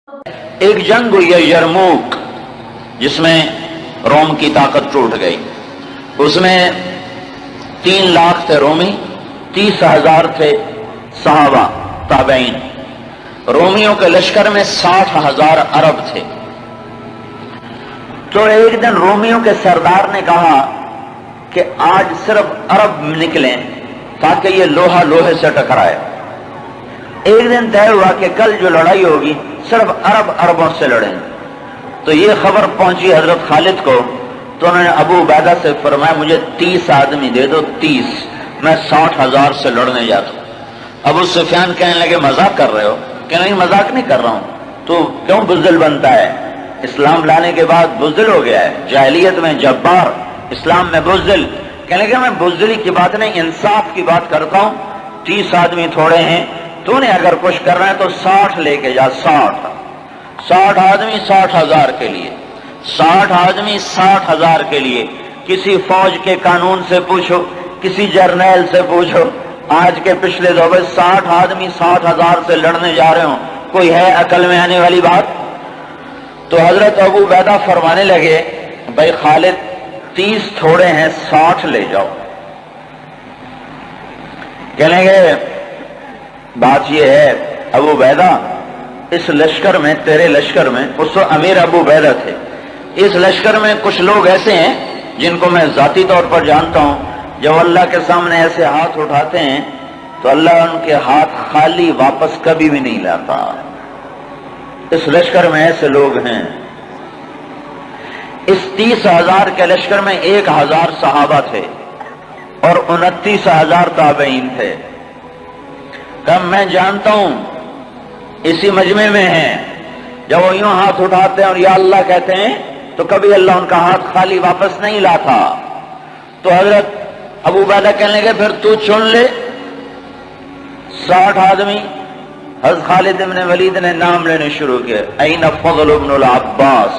ایک جنگ ہوئی ہے یرموک، جس میں روم کی طاقت ٹوٹ گئی۔ اس میں 3 لاکھ تھے رومی، 30,000 تھے صحابہ تابعین۔ رومیوں کے لشکر میں 60,000 عرب تھے۔ تو ایک دن رومیوں کے سردار نے کہا کہ آج صرف عرب نکلیں تاکہ یہ لوہا لوہے سے ٹکرائے۔ ایک دن طے ہوا کہ کل جو لڑائی ہوگی صرف عربوں سے لڑیں۔ تو یہ خبر پہنچی حضرت خالد کو، تو انہوں نے ابو عبیدہ سے فرمایا مجھے 30 آدمی دے دو، 30، میں 60,000 سے لڑنے جاتا ہوں۔ ابو سفیان کہنے لگے مذاق کر رہے ہو؟ کہ نہیں مذاق نہیں کر رہا ہوں، تو کیوں بزدل بنتا ہے؟ اسلام لانے کے بعد بزدل ہو گیا ہے، جاہلیت میں جبار، اسلام میں بزدل۔ کہنے لگے میں بزدلی کی بات نہیں، انصاف کی بات کرتا ہوں۔ 30 آدمی تھوڑے ہیں، تو نے اگر کچھ کرنا ہے تو 60 لے کے جا، 60 آدمی 60,000 کے لیے، 60 آدمی 60,000 کے لیے۔ کسی فوج کے قانون سے پوچھو، کسی جرنیل سے پوچھو، آج کے پچھلے دور میں 60 آدمی 60,000 سے لڑنے جا رہے ہوں، کوئی ہے عقل میں آنے والی بات؟ تو حضرت ابو عبیدہ فرمانے لگے بھائی خالد 30 تھوڑے ہیں، 60 لے جاؤ۔ کہنے گے بات یہ ہے ابو عبیدہ، اس لشکر میں، تیرے لشکر میں، اس وقت امیر ابو عبیدہ تھے، اس لشکر میں کچھ لوگ ایسے ہیں جن کو میں ذاتی طور پر جانتا ہوں، جب اللہ کے سامنے ایسے ہاتھ اٹھاتے ہیں تو اللہ ان کے ہاتھ خالی واپس کبھی بھی نہیں لاتا۔ اس لشکر میں ایسے لوگ ہیں۔ اس 30,000 کے لشکر میں 1,000 صحابہ تھے اور 29,000 تابعین تھے۔ کم میں جانتا ہوں اسی مجمع میں ہیں، جب وہ یوں ہاتھ اٹھاتے ہیں اور یا اللہ کہتے ہیں تو کبھی اللہ ان کا ہاتھ خالی واپس نہیں لاتا۔ تو حضرت ابو عبیدہ کہنے لگے پھر تو چن لے 60 آدمی۔ حضرت خالد بن ولید نے نام لینے شروع کیا، این فضل بن العباس،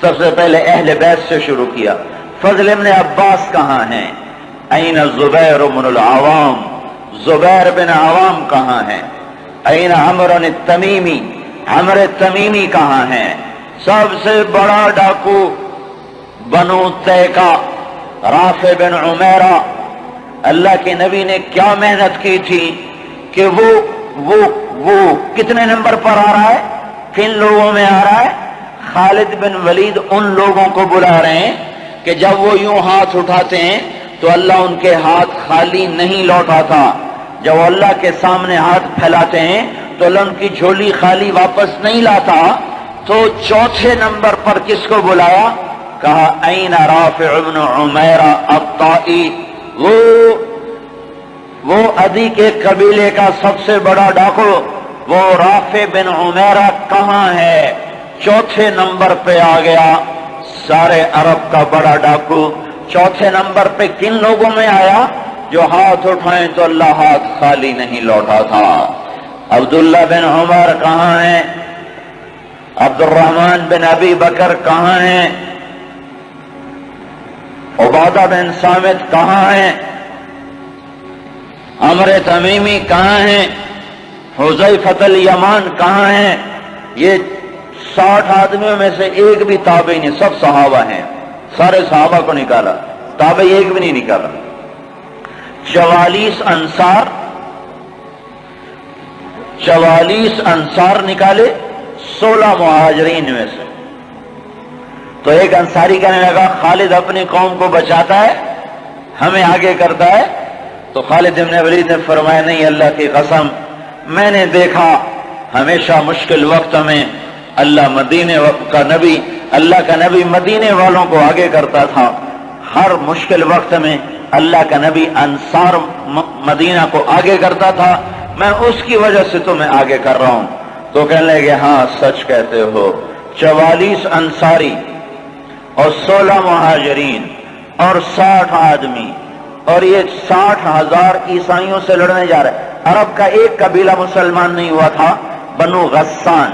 سب سے پہلے اہل بیت سے شروع کیا، فضل بن عباس کہاں ہیں؟ این زبیر بن العوام، زبیر بن عوام کہاں ہیں؟ این عمر التمیمی، عمر التمیمی کہاں ہیں؟ سب سے بڑا ڈاکو بنو تیکا، رافع بن عمیرہ۔ اللہ کے نبی نے کیا محنت کی تھی کہ وہ کتنے نمبر پر آ رہا ہے، کن لوگوں میں آ رہا ہے؟ خالد بن ولید ان لوگوں کو بلا رہے ہیں کہ جب وہ یوں ہاتھ اٹھاتے ہیں تو اللہ ان کے ہاتھ خالی نہیں لوٹاتا، جب اللہ کے سامنے ہاتھ پھیلاتے ہیں تو اللہ ان کی جھولی خالی واپس نہیں لاتا۔ تو چوتھے نمبر پر کس کو بلایا؟ کہا این رافع بن عمیرہ الطائی، وہ عدی کے قبیلے کا سب سے بڑا ڈاکو، وہ رافع بن عمیرہ کہاں ہے؟ چوتھے نمبر پہ آ گیا، سارے عرب کا بڑا ڈاکو۔ چوتھے نمبر پہ کن لوگوں میں آیا؟ جو ہاتھ اٹھائیں تو اللہ ہاتھ خالی نہیں لوٹا تھا۔ عبداللہ بن عمر کہاں ہیں؟ عبد الرحمن بن ابی بکر کہاں ہیں؟ عبادہ بن صامت کہاں ہیں؟ عمر تمیمی کہاں ہیں؟ حذیفۃ الیمان کہاں ہیں؟ یہ 60 آدمیوں میں سے ایک بھی تابعی نہیں، سب صحابہ ہیں، سارے صحابہ کو نکالا، تابعی ایک بھی نہیں نکالا۔ 44 انصار نکالے 16 مہاجرین میں سے۔ تو ایک انصاری کہنے لگا خالد اپنی قوم کو بچاتا ہے، ہمیں آگے کرتا ہے۔ تو خالد بن ولید نے فرمایا نہیں، اللہ کی قسم میں نے دیکھا ہمیشہ مشکل وقت میں اللہ کا نبی مدینے والوں کو آگے کرتا تھا، ہر مشکل وقت میں اللہ کا نبی انصار مدینہ کو آگے کرتا تھا، میں اس کی وجہ سے تمہیں آگے کر رہا ہوں۔ تو کہنے لگے ہاں سچ کہتے ہو، 44 انصاری اور 16 مہاجرین اور 60 آدمی، اور یہ 60,000 عیسائیوں سے لڑنے جا رہے۔ عرب کا ایک قبیلہ مسلمان نہیں ہوا تھا، بنو غسان،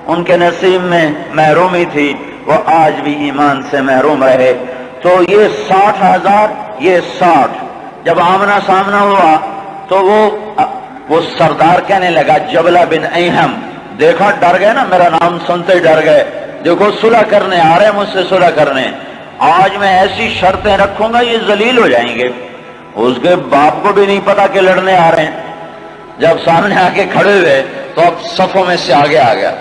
ان کے نصیب میں محرومی تھی، وہ آج بھی ایمان سے محروم رہے۔ تو یہ 60,000، یہ 60، جب آمنا سامنا ہوا تو وہ سردار کہنے لگا، جبلہ بن ایہم دیکھا ڈر گئے نا، میرا نام سنتے ہی ڈر گئے، دیکھو صلح کرنے آ رہے ہیں مجھ سے، صلح کرنے، آج میں ایسی شرطیں رکھوں گا یہ ذلیل ہو جائیں گے۔ اس کے باپ کو بھی نہیں پتا کہ لڑنے آ رہے ہیں، جب سامنے آ کے کھڑے ہوئے تو اب صفوں میں سے آگے آ گیا،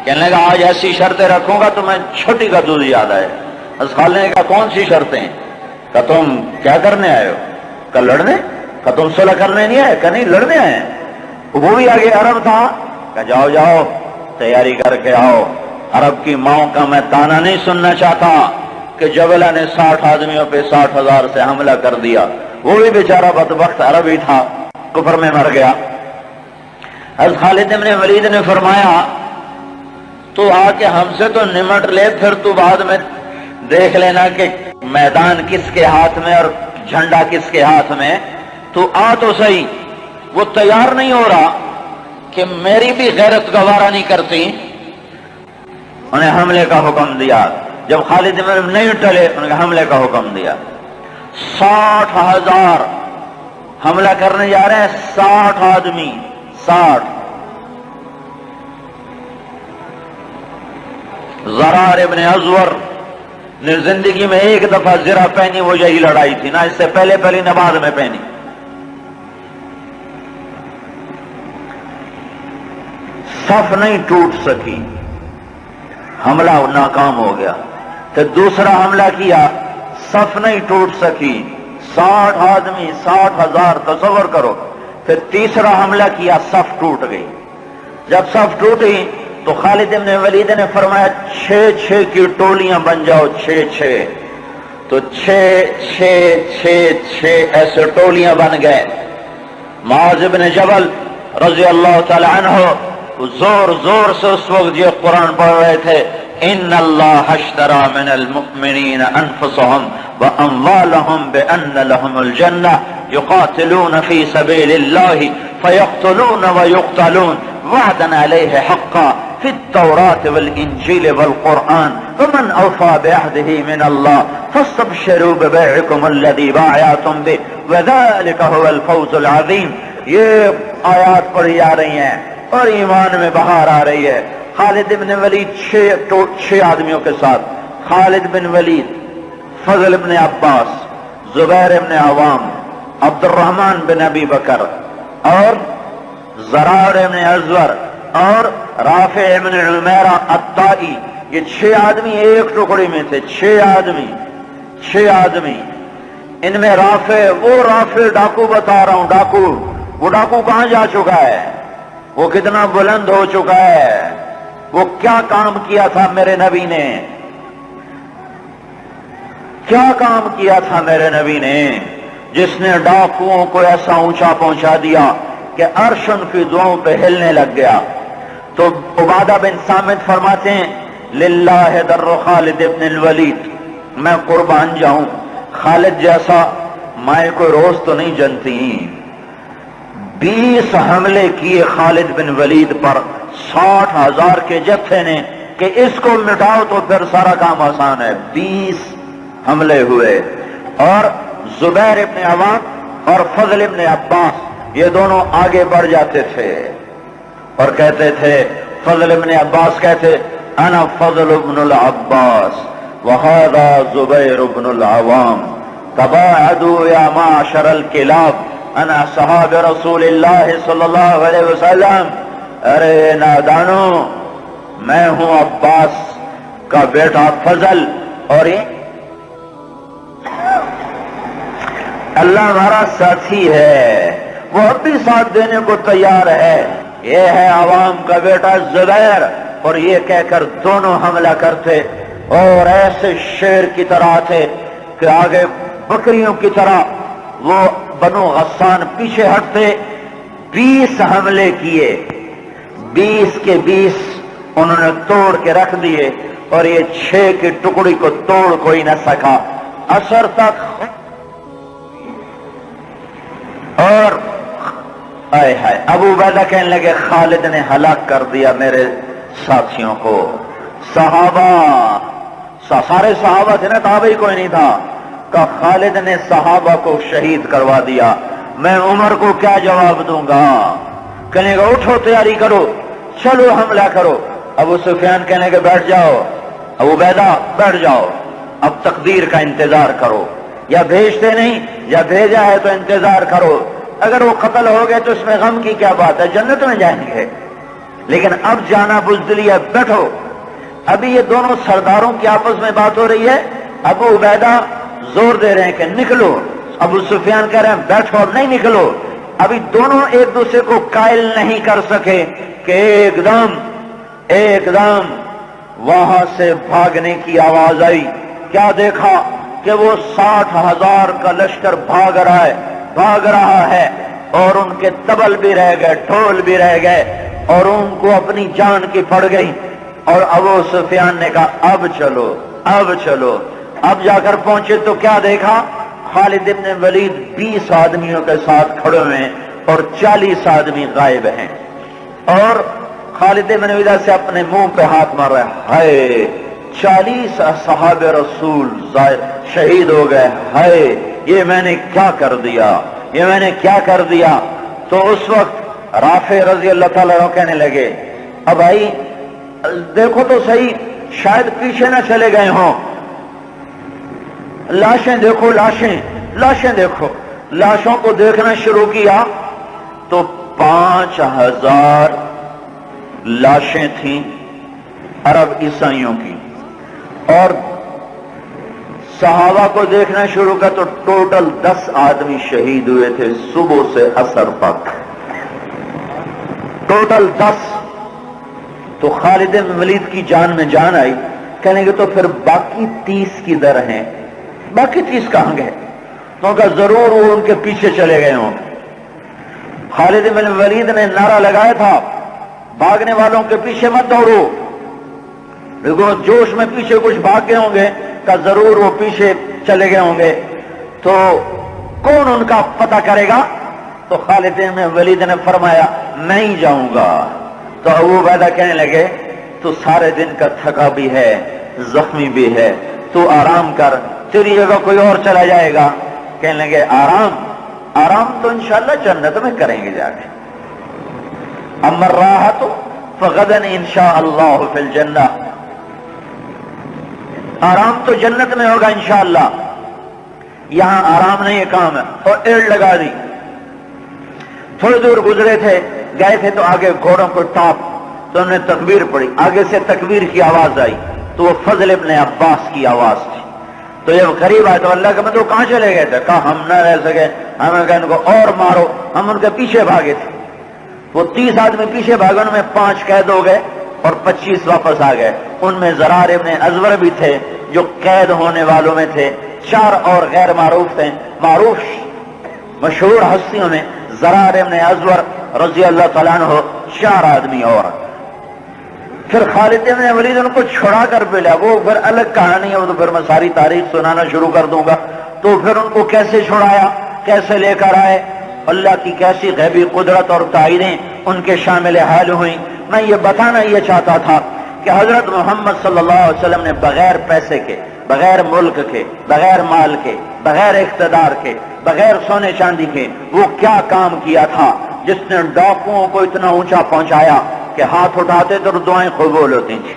کہنے لگا آج ایسی شرطیں رکھوں گا تو میں چھوٹی کا دودھ یاد آئے۔ خالد نے کہا کون سی شرطیں؟ کہ تم کیا کرنے آئے ہو؟ کہ لڑنے۔ کہ تم صلح کرنے نہیں آئے؟ کہ نہیں لڑنے آئے ہیں۔ وہ بھی آگے عرب تھا، کہ جاؤ جاؤ تیاری کر کے آؤ، عرب کی ماؤں کا میں تانا نہیں سننا چاہتا کہ جبلہ نے 60 آدمیوں پہ 60,000 سے حملہ کر دیا۔ وہ بھی بیچارہ بدبخت عربی تھا، کفر میں مر گیا۔ حضرت خالد بن ولید نے فرمایا تو آ کے ہم سے تو نمٹ لے، پھر تو بعد میں دیکھ لینا کہ میدان کس کے ہاتھ میں اور جھنڈا کس کے ہاتھ میں، تو آ تو صحیح۔ وہ تیار نہیں ہو رہا کہ میری بھی غیرت گوارا نہیں کرتی، انہیں حملے کا حکم دیا۔ جب خالد بن نہیں ٹلے انہوں نے حملے کا حکم دیا۔ 60,000 حملہ کرنے جا رہے ہیں، 60 آدمی، 60۔ زرار ابن ازور نے زندگی میں ایک دفعہ زرہ پہنی، وہ یہی لڑائی تھی نا، اس سے پہلے پہلی نماز میں پہنی۔ صف نہیں ٹوٹ سکی، حملہ ناکام ہو گیا۔ پھر دوسرا حملہ کیا، صف نہیں ٹوٹ سکی، 60 آدمی، 60,000، تصور کرو۔ پھر تیسرا حملہ کیا، صف ٹوٹ گئی۔ جب صف ٹوٹی تو خالد بن ولید نے فرمایا 6 کی ٹولیاں بن جاؤ، 6 تو 6 ایسے ٹولیاں بن گئے۔ معاذ بن جبل رضی اللہ تعالی عنہ زور زور سے اس وقت یہ قرآن پڑھ رہے تھے، ان اللہ اشترى من المؤمنین انفسهم واموالهم بان لهم الجنہ یقاتلون فی سبیل اللہ فیقتلون ویقتلون وعدا علیہ حقا فی التوراة والانجیل والقرآن ومن اوفى بعهده من اللہ فاستبشروا ببيعكم الذی بايعتم به وذلك هو الفوز العظیم۔ یہ آیات پڑھی جا رہی ہیں اور ایمان میں بہار آ رہی ہے۔ خالد بن ولید 6 آدمیوں کے ساتھ، خالد بن ولید، فضل بن عباس، زبیر بن عوام، عبد الرحمن بن ابی بکر اور زرار بن ازور اور رافع بن عمیرہ الطائی، یہ 6 آدمی ایک ٹکڑی میں تھے۔ 6 آدمی، ان میں رافع، وہ رافع ڈاکو بتا رہا ہوں، ڈاکو، وہ ڈاکو کہاں جا چکا ہے، وہ کتنا بلند ہو چکا ہے، وہ کیا کام کیا تھا میرے نبی نے، کیا کام کیا تھا میرے نبی نے، جس نے ڈاکوؤں کو ایسا اونچا پہنچا دیا کہ عرش ان کی دعاؤں پہ ہلنے لگ گیا۔ تو عبادہ بن صامت فرماتے ہیں للہ در خالد ابن الولید، میں قربان جاؤں، خالد جیسا مائیں کوئی روز تو نہیں جنتی۔ 20 حملے کیے خالد بن ولید پر 60,000 کے جتھے نے کہ اس کو مٹاؤ تو پھر سارا کام آسان ہے۔ 20 حملے ہوئے، اور زبیر ابن عوام اور فضل ابن عباس یہ دونوں آگے بڑھ جاتے تھے اور کہتے تھے، فضل ابن عباس کہتے انا فضل ابن العباس وہذا زبیر ابن العوام تباعدوا یا معشر الکلاب انا صحاب رسول اللہ صلی اللہ علیہ وسلم۔ ارے نادانو، میں ہوں عباس کا بیٹا فضل، اور یہ اللہ ہمارا ساتھی ہے، وہ اب بھی ساتھ دینے کو تیار ہے۔ یہ ہے عوام کا بیٹا زبیر، اور یہ کہہ کر دونوں حملہ کرتے اور ایسے شیر کی طرح تھے کہ آگے بکریوں کی طرح وہ بنو غسان پیچھے ہٹتے۔ 20 حملے کیے، 20 کے 20 انہوں نے توڑ کے رکھ دیے، اور یہ 6 کی ٹکڑی کو توڑ کوئی نہ سکا۔ عصر تک اور آئے ہائے ابو عبیدہ کہنے لگے خالد نے ہلاک کر دیا میرے ساتھیوں کو۔ صحابہ، سارے صحابہ تھے نا، تابعی کوئی نہیں تھا، کہ خالد نے صحابہ کو شہید کروا دیا، میں عمر کو کیا جواب دوں گا؟ کہنے گا اٹھو تیاری کرو، چلو حملہ کرو۔ ابو سفیان کہنے کہ بیٹھ جاؤ، ابو عبیدہ بیٹھ جاؤ، اب تقدیر کا انتظار کرو، یا بھیجتے نہیں یا بھیجا ہے تو انتظار کرو، اگر وہ قتل ہو گئے تو اس میں غم کی کیا بات ہے، جنت میں جائیں گے، لیکن اب جانا بزدلی ہے، بیٹھو۔ ابھی یہ دونوں سرداروں کی آپس میں بات ہو رہی ہے، ابو عبیدہ زور دے رہے ہیں کہ نکلو، ابو سفیان کہہ رہے ہیں بیٹھو اب نہیں نکلو۔ ابھی دونوں ایک دوسرے کو قائل نہیں کر سکے کہ ایک دم وہاں سے بھاگنے کی آواز آئی۔ کیا دیکھا کہ وہ 60,000 کا لشکر بھاگ رہا ہے اور ان کے طبل بھی رہ گئے، ڈھول بھی رہ گئے اور ان کو اپنی جان کی پڑ گئی۔ اور ابو سفیان نے کہا اب چلو۔ اب جا کر پہنچے تو کیا دیکھا، خالد بن ولید 20 آدمیوں کے ساتھ کھڑے ہوئے ہیں اور 40 آدمی غائب ہیں، اور خالد بن ولید سے اپنے منہ پہ ہاتھ مار رہے ہیں، ہائے 40 اصحاب رسول شہید ہو گئے، ہائے یہ میں نے کیا کر دیا۔ تو اس وقت رافع رضی اللہ تعالیٰ عنہ کہنے لگے اب بھائی دیکھو تو صحیح، شاید پیچھے نہ چلے گئے ہوں، لاشیں دیکھو، لاشیں دیکھو۔ لاشوں کو دیکھنا شروع کیا تو 5,000 لاشیں تھیں عرب عیسائیوں کی، اور صحابہ کو دیکھنا شروع کیا تو ٹوٹل 10 آدمی شہید ہوئے تھے صبح سے عصر تک، ٹوٹل 10۔ تو خالد بن ولید کی جان میں جان آئی، کہنے کہ تو پھر باقی 30 کدھر ہیں، باقی 30 کہاں گئے؟ تو کہا ضرور وہ ان کے پیچھے چلے گئے ہوں۔ خالد بن ولید نے نعرہ لگایا تھا بھاگنے والوں کے پیچھے مت دوڑو، لیکن جوش میں پیچھے کچھ بھاگ گئے ہوں گے، کہ ضرور وہ پیچھے چلے گئے ہوں گے، تو کون ان کا پتہ کرے گا؟ تو خالد بن ولید نے فرمایا میں ہی جاؤں گا۔ تو ابو عبیدہ کہنے لگے تو سارے دن کا تھکا بھی ہے، زخمی بھی ہے، تو آرام کر، تیری جگہ کوئی اور چلا جائے گا۔ کہنے لگے آرام تو انشاءاللہ جنت میں کریں گے جا کے، اما الراحۃ فغدا انشاء اللہ فی الجنہ، آرام تو جنت میں ہوگا انشاءاللہ، یہاں آرام نہیں ہے کام ہے۔ اور ایڑ لگا دی، تھوڑی دور گزرے تھے، گئے تھے تو آگے گھوڑوں کو ٹاپ، تو انہوں نے تکبیر پڑھی، آگے سے تکبیر کی آواز آئی تو وہ فضل ابن عباس کی آواز تھی۔ تو جب قریب آئے تو اللہ کے مطلب کہاں چلے گئے تھے؟ کہا ہم نہ رہ سکے، ہمیں کہا ان کو اور مارو، ہم ان کے پیچھے بھاگے تھے۔ وہ 30 آدمی پیچھے بھاگے، ان میں 5 قید ہو گئے اور 25 واپس آ گئے۔ ان میں زرار ابن ازور بھی تھے جو قید ہونے والوں میں تھے، 4 اور غیر معروف تھے، معروف مشہور ہستیوں میں زرار ابن ازور رضی اللہ تعالیٰ عنہ، 4 آدمی اور۔ پھر خالد بن ولید ان کو چھڑا کر ملا، وہ پھر الگ کہانی ہے، وہ تو پھر میں ساری تاریخ سنانا شروع کر دوں گا۔ تو پھر ان کو کیسے چھڑایا، کیسے لے کر آئے، اللہ کی کیسی غیبی قدرت اور تعینیں ان کے شامل حال ہوئیں۔ میں یہ بتانا یہ چاہتا تھا کہ حضرت محمد صلی اللہ علیہ وسلم نے بغیر پیسے کے، بغیر ملک کے، بغیر مال کے، بغیر اقتدار کے، بغیر سونے چاندی کے وہ کیا کام کیا تھا جس نے ڈاکوؤں کو اتنا اونچا پہنچایا کہ ہاتھ اٹھاتے تو دعائیں قبول ہوتی تھیں۔